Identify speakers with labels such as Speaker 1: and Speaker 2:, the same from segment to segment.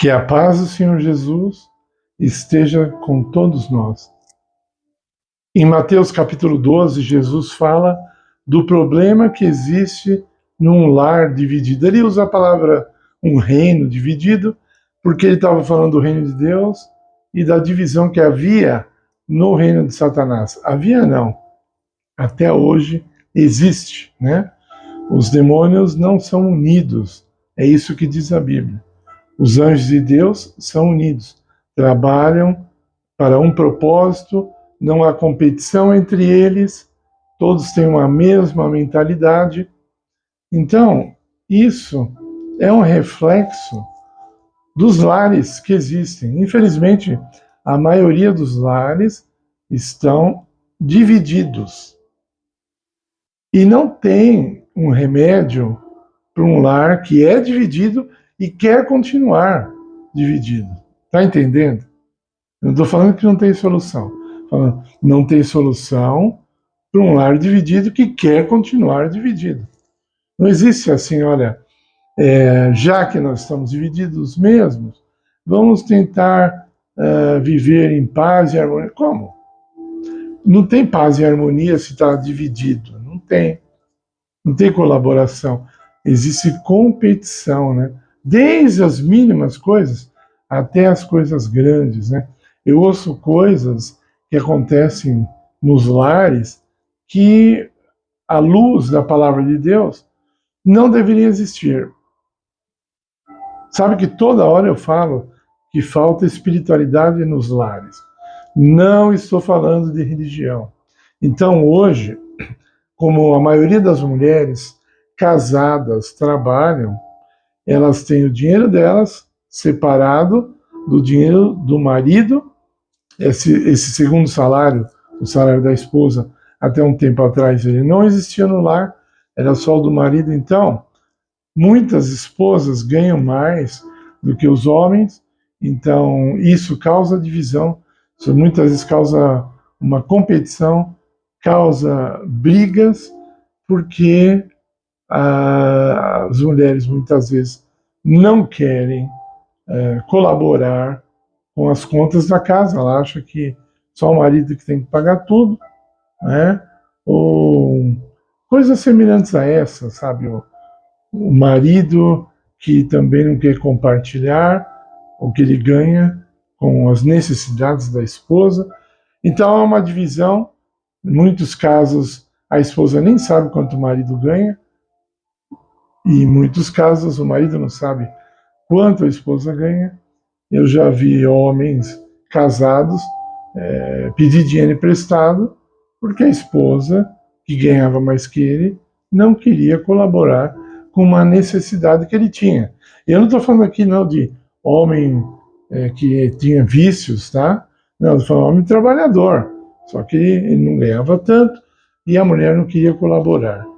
Speaker 1: Que a paz do Senhor Jesus esteja com todos nós. Em Mateus capítulo 12, Jesus fala do problema que existe num lar dividido. Ele usa a palavra um reino dividido, porque ele estava falando do reino de Deus e da divisão que havia no reino de Satanás. Havia não. Até hoje existe, né? Os demônios não são unidos. É isso que diz a Bíblia. Os anjos de Deus são unidos, trabalham para um propósito, não há competição entre eles, todos têm uma mesma mentalidade. Então, isso é um reflexo dos lares que existem. Infelizmente, a maioria dos lares estão divididos. E não tem um remédio para um lar que é dividido e quer continuar dividido. Está entendendo? Eu não estou falando que não tem solução. Falando, não tem solução para um lar dividido que quer continuar dividido. Não existe assim, olha, já que nós estamos divididos mesmos, vamos tentar viver em paz e harmonia. Como? Não tem paz e harmonia se está dividido. Não tem. Não tem colaboração. Existe competição, né? Desde as mínimas coisas até as coisas grandes, né? Eu ouço coisas que acontecem nos lares que, à luz da palavra de Deus, não deveria existir. Sabe que toda hora eu falo que falta espiritualidade nos lares. Não estou falando de religião. Então, hoje, como a maioria das mulheres casadas trabalham, elas têm o dinheiro delas separado do dinheiro do marido. Esse segundo salário, o salário da esposa, até um tempo atrás, ele não existia no lar, era só o do marido. Então, muitas esposas ganham mais do que os homens, então isso causa divisão, isso muitas vezes causa uma competição, causa brigas, porque as mulheres muitas vezes não querem colaborar com as contas da casa. Ela acha que só o marido que tem que pagar tudo, né? Ou coisas semelhantes a essa, sabe? O marido que também não quer compartilhar o que ele ganha com as necessidades da esposa. Então há uma divisão. Em muitos casos a esposa nem sabe quanto o marido ganha, e em muitos casos o marido não sabe quanto a esposa ganha. Eu já vi homens casados pedir dinheiro emprestado porque a esposa, que ganhava mais que ele, não queria colaborar com uma necessidade que ele tinha. Eu não estou falando aqui não de homem que tinha vícios, tá? Não, estou falando de homem trabalhador, só que ele não ganhava tanto e a mulher não queria colaborar.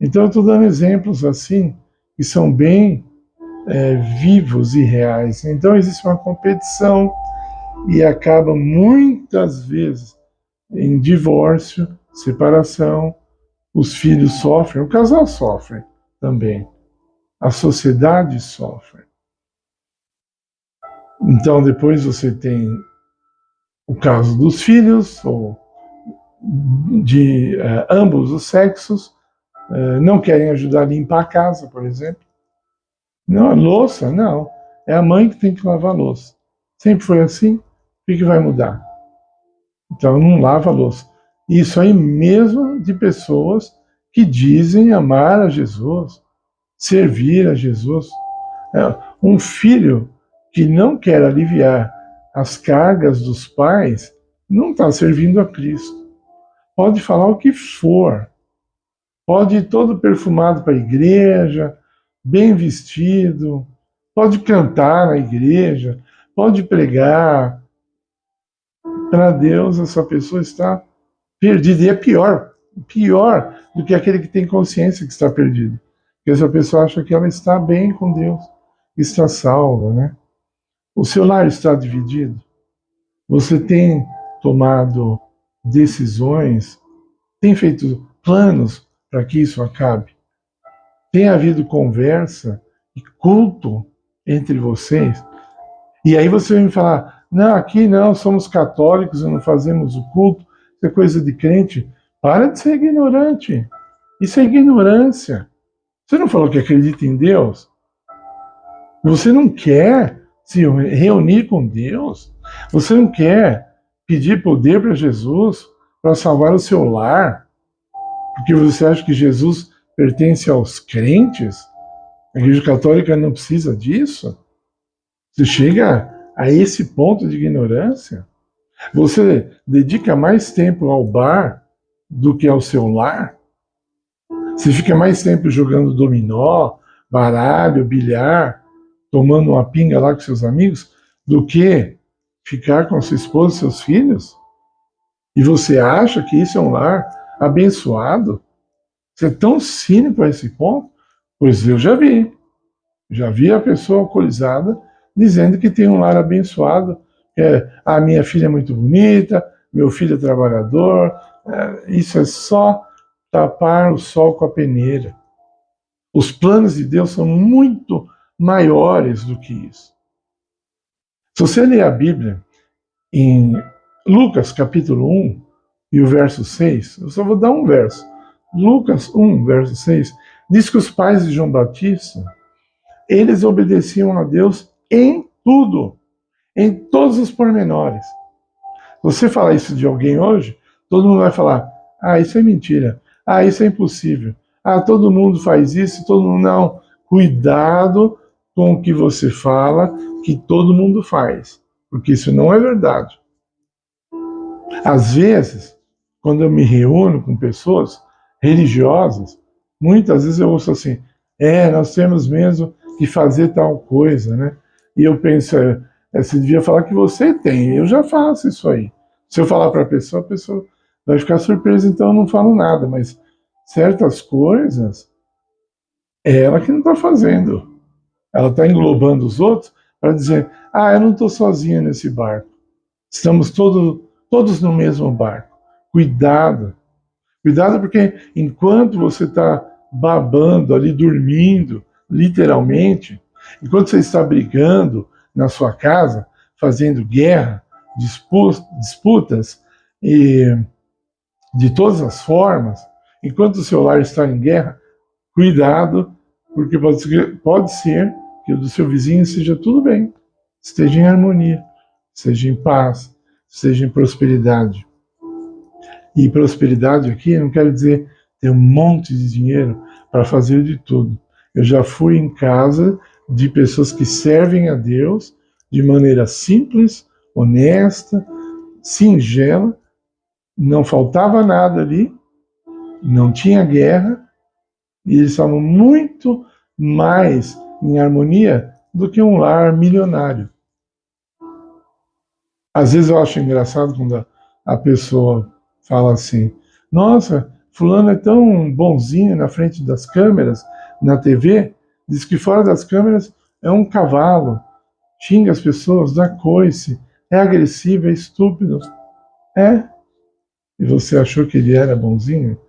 Speaker 1: Então eu estou dando exemplos assim que são bem vivos e reais. Então existe uma competição e acaba muitas vezes em divórcio, separação, os filhos sofrem, o casal sofre também, a sociedade sofre. Então depois você tem o caso dos filhos, ou de ambos os sexos, não querem ajudar a limpar a casa, por exemplo. Não, a louça, não. É a mãe que tem que lavar a louça. Sempre foi assim, o que vai mudar? Então não lava a louça. Isso aí mesmo de pessoas que dizem amar a Jesus, servir a Jesus. Um filho que não quer aliviar as cargas dos pais não está servindo a Cristo. Pode falar o que for, pode ir todo perfumado para a igreja, bem vestido, pode cantar na igreja, pode pregar. Para Deus, essa pessoa está perdida. E é pior do que aquele que tem consciência que está perdido. Porque essa pessoa acha que ela está bem com Deus, está salva, né? O seu lar está dividido? Você tem tomado decisões? Tem feito planos para que isso acabe? Tem havido conversa e culto entre vocês? E aí você vem me falar, não, aqui não, somos católicos e não fazemos o culto, isso é coisa de crente. Para de ser ignorante. Isso é ignorância. Você não falou que acredita em Deus? Você não quer se reunir com Deus? Você não quer pedir poder para Jesus para salvar o seu lar? Porque você acha que Jesus pertence aos crentes? A Igreja Católica não precisa disso? Você chega a esse ponto de ignorância? Você dedica mais tempo ao bar do que ao seu lar? Você fica mais tempo jogando dominó, baralho, bilhar, tomando uma pinga lá com seus amigos, do que ficar com a sua esposa e seus filhos? E você acha que isso é um lar abençoado? Você é tão cínico a esse ponto? Pois eu já vi. Já vi a pessoa alcoolizada dizendo que tem um lar abençoado, a minha filha é muito bonita, meu filho é trabalhador. Isso é só tapar o sol com a peneira. Os planos de Deus são muito maiores do que isso. Se você ler a Bíblia em Lucas capítulo 1 e o verso 6, eu só vou dar um verso. Lucas 1, verso 6, diz que os pais de João Batista, eles obedeciam a Deus em tudo, em todos os pormenores. Se você falar isso de alguém hoje, todo mundo vai falar, isso é mentira, isso é impossível, todo mundo faz isso, todo mundo não. Cuidado com o que você fala que todo mundo faz, porque isso não é verdade. Às vezes, quando eu me reúno com pessoas religiosas, muitas vezes eu ouço assim, nós temos mesmo que fazer tal coisa, né? E eu penso, você devia falar que você tem, eu já faço isso aí. Se eu falar para a pessoa vai ficar surpresa, então eu não falo nada, mas certas coisas, é ela que não está fazendo. Ela está englobando os outros para dizer, eu não estou sozinha nesse barco. Estamos todos no mesmo barco. Cuidado. Cuidado, porque enquanto você está babando ali, dormindo, literalmente, enquanto você está brigando na sua casa, fazendo guerra, disputas, e de todas as formas, enquanto o seu lar está em guerra, cuidado, porque pode ser que o do seu vizinho seja tudo bem, esteja em harmonia, esteja em paz, esteja em prosperidade. E prosperidade aqui não quer dizer ter um monte de dinheiro para fazer de tudo. Eu já fui em casa de pessoas que servem a Deus de maneira simples, honesta, singela, não faltava nada ali, não tinha guerra, e eles estavam muito mais em harmonia do que um lar milionário. Às vezes eu acho engraçado quando a pessoa fala assim, nossa, fulano é tão bonzinho na frente das câmeras, na TV, diz que fora das câmeras é um cavalo, xinga as pessoas, dá coice, é agressivo, é estúpido. E você achou que ele era bonzinho?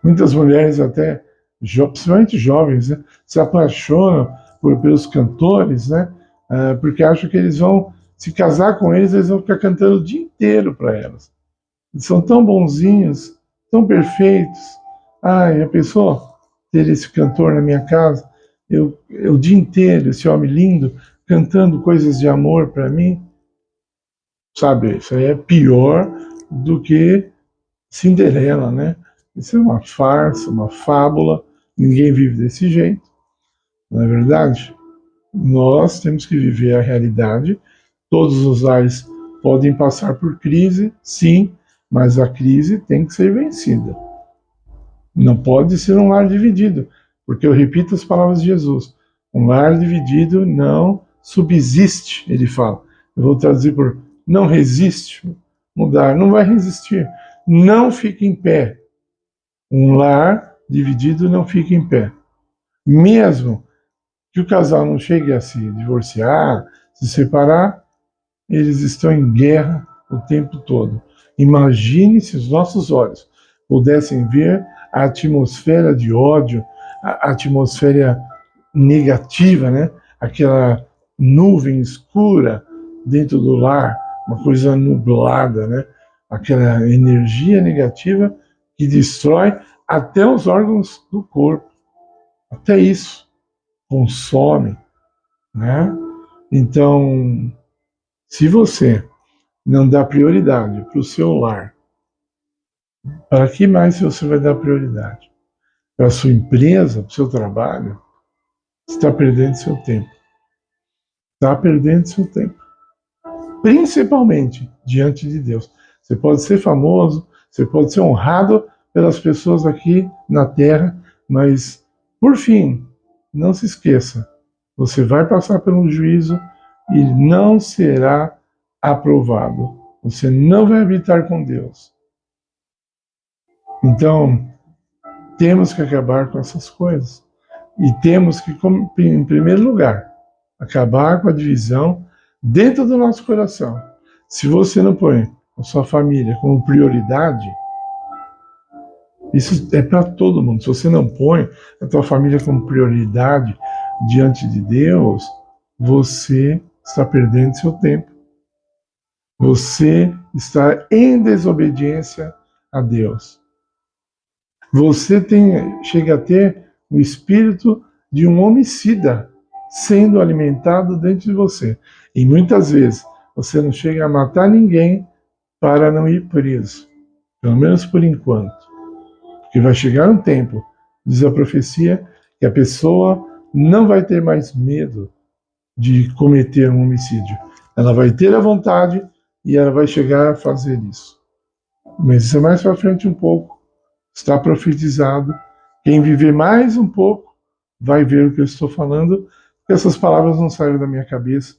Speaker 1: Muitas mulheres até, principalmente jovens, né, se apaixonam pelos cantores, né, porque acham que eles vão se casar com eles, eles vão ficar cantando o dia inteiro para elas. Eles são tão bonzinhos, tão perfeitos. A pessoa ter esse cantor na minha casa, eu o dia inteiro, esse homem lindo, cantando coisas de amor para mim. Sabe, isso aí é pior do que Cinderela, né? Isso é uma farsa, uma fábula, ninguém vive desse jeito, não é verdade? Nós temos que viver a realidade. Todos os lares podem passar por crise, sim, mas a crise tem que ser vencida. Não pode ser um lar dividido, porque eu repito as palavras de Jesus, um lar dividido não subsiste, ele fala. Eu vou traduzir por não resiste, mudar, não vai resistir, não fica em pé. Um lar dividido não fica em pé. Mesmo que o casal não chegue a se divorciar, se separar, eles estão em guerra o tempo todo. Imagine se os nossos olhos pudessem ver a atmosfera de ódio, a atmosfera negativa, né? Aquela nuvem escura dentro do lar, uma coisa nublada, né? Aquela energia negativa que destrói até os órgãos do corpo. Até isso consome, né? Então, se você não dá prioridade para o seu lar, para que mais você vai dar prioridade? Para a sua empresa, para o seu trabalho? Você está perdendo seu tempo. Está perdendo seu tempo. Principalmente diante de Deus. Você pode ser famoso, você pode ser honrado pelas pessoas aqui na terra, mas, por fim, não se esqueça, você vai passar pelo juízo e não será aprovado. Você não vai habitar com Deus. Então, temos que acabar com essas coisas. E temos que, em primeiro lugar, acabar com a divisão dentro do nosso coração. Se você não põe a sua família como prioridade, isso é para todo mundo. Se você não põe a tua família como prioridade diante de Deus, você está perdendo seu tempo. Você está em desobediência a Deus. Você chega a ter o espírito de um homicida sendo alimentado dentro de você. E muitas vezes você não chega a matar ninguém para não ir preso. Pelo menos por enquanto. Porque vai chegar um tempo, diz a profecia, que a pessoa não vai ter mais medo de cometer um homicídio. Ela vai ter a vontade e ela vai chegar a fazer isso. Mas isso é mais para frente um pouco. Está profetizado. Quem viver mais um pouco vai ver o que eu estou falando, porque essas palavras não saíram da minha cabeça,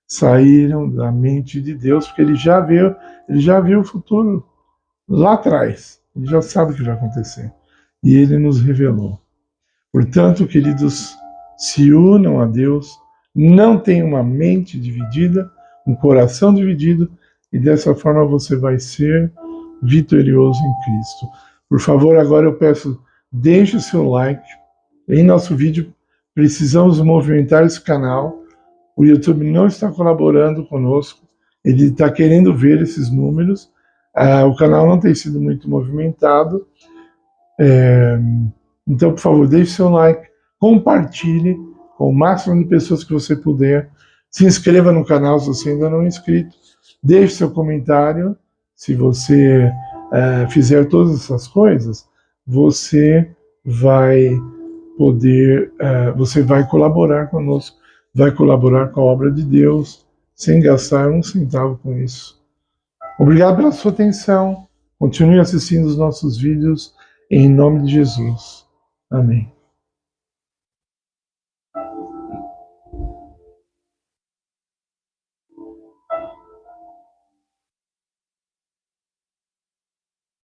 Speaker 1: saíram da mente de Deus, porque ele já viu o futuro lá atrás. Ele já sabe o que vai acontecer. E ele nos revelou. Portanto, queridos, se unam a Deus, não tenham uma mente dividida, um coração dividido, e dessa forma você vai ser vitorioso em Cristo. Por favor, agora eu peço, deixe o seu like. Em nosso vídeo, precisamos movimentar esse canal. O YouTube não está colaborando conosco. Ele está querendo ver esses números. O canal não tem sido muito movimentado. Então, por favor, deixe seu like. Compartilhe com o máximo de pessoas que você puder. Se inscreva no canal se você ainda não é inscrito. Deixe seu comentário. Se você fizer todas essas coisas, você vai poder, você vai colaborar conosco, vai colaborar com a obra de Deus, sem gastar um centavo com isso. Obrigado pela sua atenção. Continue assistindo os nossos vídeos, em nome de Jesus. Amém.